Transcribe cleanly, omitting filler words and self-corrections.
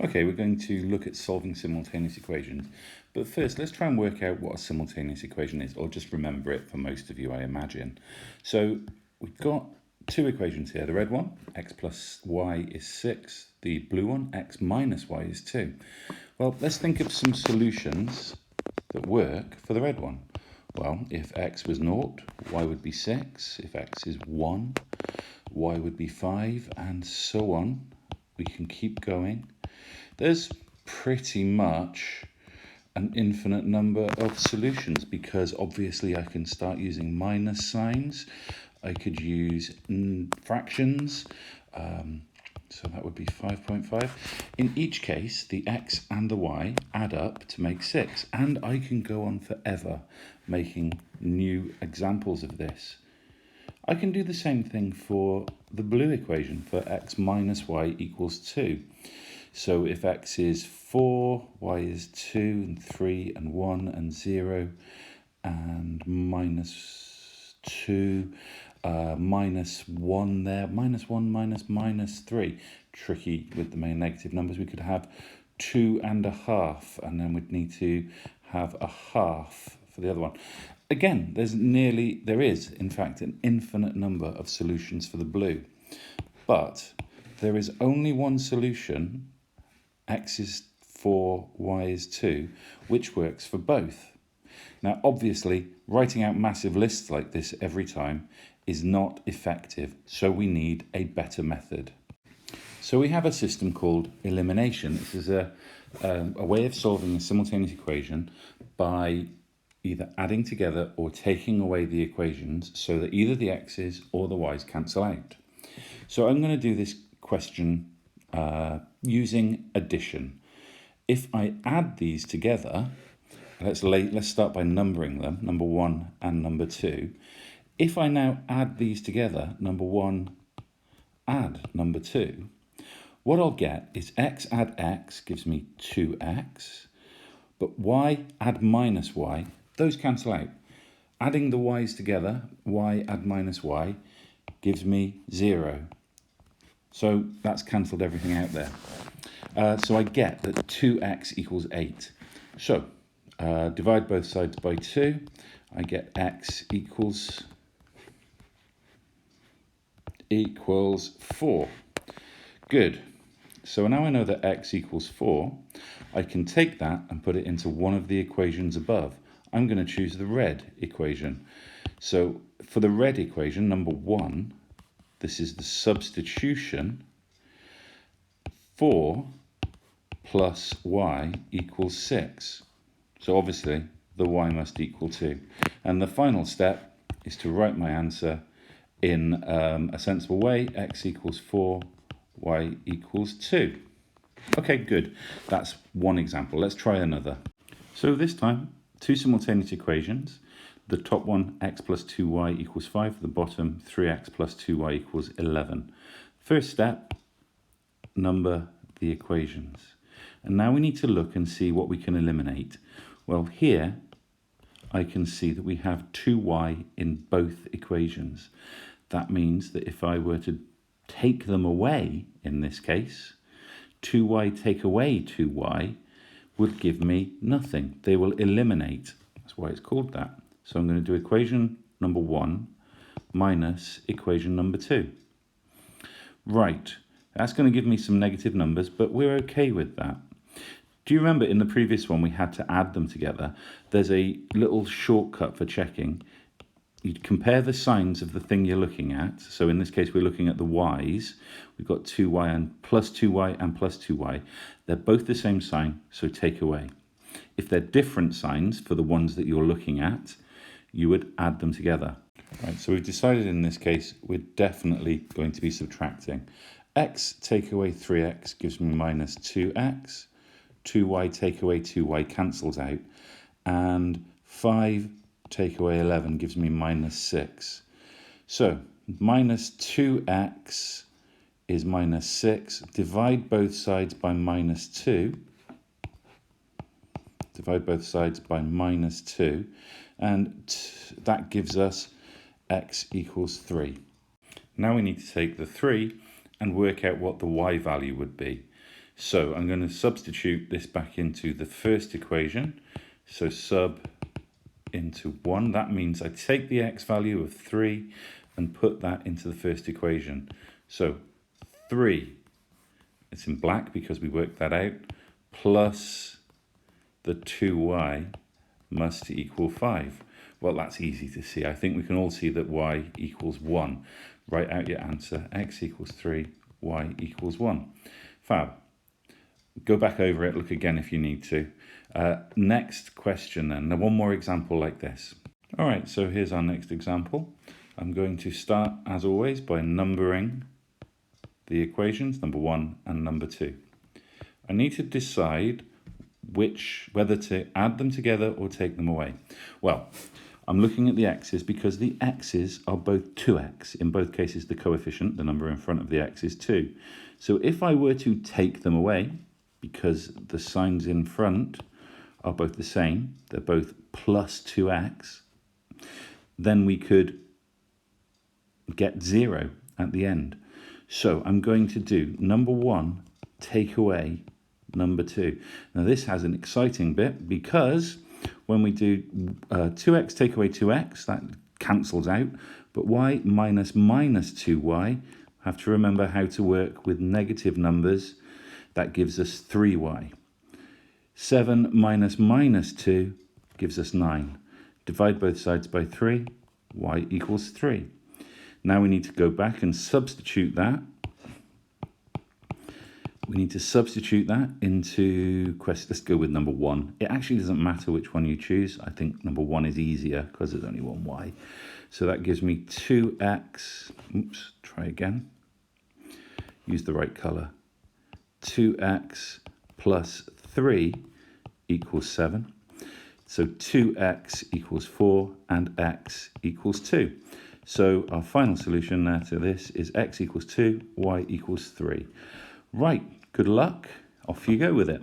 Okay, we're going to look at solving simultaneous equations. But first, let's try and work out what a simultaneous equation is, or just remember it for most of you, I imagine. So we've got two equations here. The red one, x plus y is 6. The blue one, x minus y is 2. Well, let's think of some solutions that work for the red one. Well, if x was 0, y would be 6. If x is 1, y would be 5, and so on. We can keep going. There's pretty much an infinite number of solutions because obviously I can start using minus signs. I could use fractions, so that would be 5.5. In each case, the x and the y add up to make 6, and I can go on forever making new examples of this. I can do the same thing for the blue equation for x minus y equals 2. So if x is 4, y is 2 and 3 and 1 and 0 and minus 2, minus 1 there, minus 1 minus 3. Tricky with the main negative numbers. We could have 2 and a half, and then we'd need to have a half for the other one. Again, there is, in fact, an infinite number of solutions for the blue. But there is only one solution, x is 4, y is 2, which works for both. Now, obviously, writing out massive lists like this every time is not effective, so we need a better method. So we have a system called elimination. This is a way of solving a simultaneous equation by either adding together or taking away the equations so that either the x's or the y's cancel out. So I'm going to do this question using addition. If I add these together, let's start by numbering them, number 1 and number 2. If I now add these together, number 1 add number 2, what I'll get is x add x gives me 2x, but y add minus y, those cancel out. Adding the y's together, y add minus y, gives me 0. So that's cancelled everything out there. So I get that 2x equals 8. So divide both sides by 2. I get x equals 4. Good. So now I know that x equals 4. I can take that and put it into one of the equations above. I'm going to choose the red equation. So for the red equation, number 1, this is the substitution. 4 plus y equals 6. So obviously the y must equal 2. And the final step is to write my answer in a sensible way. X equals 4, y equals 2. Okay, good. That's one example. Let's try another. So this time, two simultaneous equations. The top one, x plus 2y equals 5. The bottom, 3x plus 2y equals 11. First step, number the equations. And now we need to look and see what we can eliminate. Well, here I can see that we have 2y in both equations. That means that if I were to take them away, in this case, 2y take away 2y would give me nothing. They will eliminate. That's why it's called that. So I'm going to do equation number 1 minus equation number 2. Right, that's going to give me some negative numbers, but we're okay with that. Do you remember in the previous one we had to add them together? There's a little shortcut for checking. You'd compare the signs of the thing you're looking at. So in this case, we're looking at the y's. We've got 2y and plus 2y and plus 2y. They're both the same sign, so take away. If they're different signs for the ones that you're looking at, you would add them together. Right, so we've decided in this case, we're definitely going to be subtracting. X take away 3x gives me minus 2x. 2y take away 2y cancels out. And 5 take away 11 gives me minus 6. So minus 2x is minus 6. Divide both sides by minus 2. Divide both sides by minus 2. And that gives us x equals 3. Now we need to take the 3 and work out what the y value would be. So I'm going to substitute this back into the first equation. So sub into 1. That means I take the x value of 3 and put that into the first equation. So 3, it's in black because we worked that out, plus the 2y must equal 5. Well, that's easy to see. I think we can all see that y equals 1. Write out your answer. X equals 3, y equals 1. Fab. Go back over it, look again if you need to. Next question then. Now, one more example like this. All right, so here's our next example. I'm going to start, as always, by numbering the equations, number 1 and number 2. I need to decide whether to add them together or take them away. Well, I'm looking at the x's because the x's are both 2x. In both cases, the coefficient, the number in front of the x, is 2. So if I were to take them away, because the signs in front are both the same, they're both plus 2x, then we could get 0 at the end. So I'm going to do number 1, take away number 2. Now this has an exciting bit because when we do 2x take away 2x, that cancels out, but y minus 2y, have to remember how to work with negative numbers. That gives us 3y. 7 minus 2 gives us 9. Divide both sides by 3, y equals 3. Now we need to go back and substitute that. We need to substitute that into, let's go with number 1. It actually doesn't matter which one you choose. I think number 1 is easier because there's only one y. So that gives me 2x, oops, try again. Use the right color. 2x plus 3 equals 7. So 2x equals 4 and x equals 2. So our final solution there to this is x equals 2, y equals 3. Right, good luck. Off you go with it.